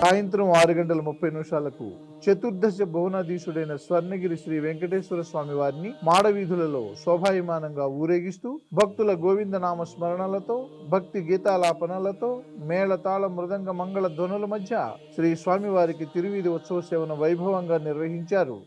సాయంత్రం 6:30 చతుర్దశ భువనాధీశుడైన స్వర్ణగిరి శ్రీ వెంకటేశ్వర స్వామి వారిని మాడవీధులలో శోభాయమానంగా ఊరేగిస్తూ భక్తుల గోవిందనామ స్మరణలతో భక్తి గీతాలాపనలతో మేళతాళ మృదంగ మంగళ ధ్వనుల మధ్య శ్రీ స్వామివారికి తిరువీధి ఉత్సవ సేవను వైభవంగా నిర్వహించారు.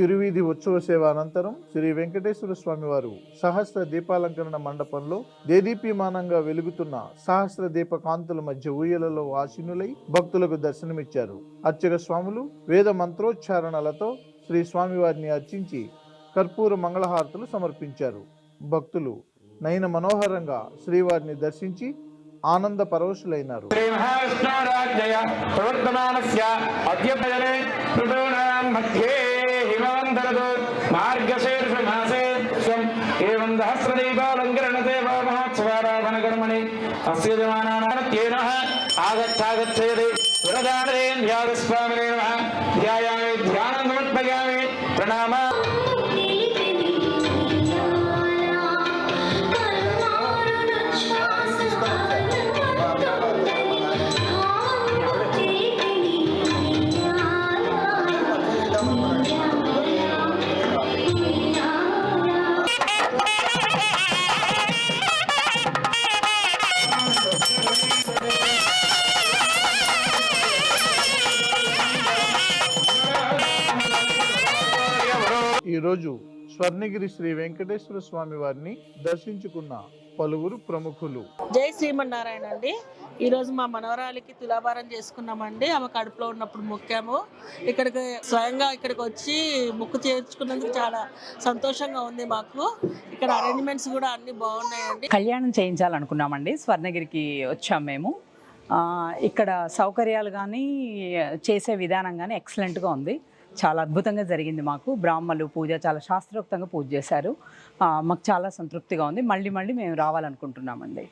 తిరువీధి ఉత్సవ సేవ అనంతరం శ్రీ వెంకటేశ్వర స్వామి వారు సహస్ర దీపాలంకరణ మండపంలో దేదీప్యమానంగా వెలుగుతున్న సహస్ర దీప కాంతుల మధ్య ఊయలలో ఆసీనులై భక్తులకు దర్శనమిచ్చారు. అర్చక స్వాములు వేద మంత్రోచ్చారణలతో శ్రీ స్వామివారిని అర్చించి కర్పూర మంగళహారతులు సమర్పించారు. భక్తులు నయన మనోహరంగా శ్రీవారిని దర్శించి ఆనంద పరవశులైనారు. మార్గశీర్షమాసే స్వం ఏవం సహస్రదీపాలంకరణ సేవా మహోత్సవారాధన కర్మణి అస్య యజమానానాత్యేనః ఆగచ్చాగచ్చేది వరదానరేంద్యాస్వామినే నమః ధ్యాయామి ధ్యానం సమర్పయామి ప్రణామ. ఈరోజు స్వర్ణగిరి శ్రీ వెంకటేశ్వర స్వామి వారిని దర్శించుకున్న పలువురు ప్రముఖులు. జై శ్రీమన్నారాయణ అండి. ఈరోజు మా మనవరాలికి తులాభారం చేసుకున్నామండి. ఆమె కడుపులో ఉన్నప్పుడు మొక్కాము. ఇక్కడికి స్వయంగా ఇక్కడికి వచ్చి మొక్కు చేర్చుకున్నందుకు చాలా సంతోషంగా ఉంది మాకు. ఇక్కడ అరేంజ్మెంట్స్ కూడా అన్ని బాగున్నాయండి. కళ్యాణం చేయించాలనుకున్నామండి. స్వర్ణగిరికి వచ్చాము మేము. ఇక్కడ సౌకర్యాలు కానీ చేసే విధానం కానీ ఎక్సలెంట్గా ఉంది. చాలా అద్భుతంగా జరిగింది. మాకు బ్రాహ్మలు పూజ చాలా శాస్త్రోక్తంగా పూజ చేశారు. మాకు చాలా సంతృప్తిగా ఉంది. మళ్ళీ మేము రావాలనుకుంటున్నామండి.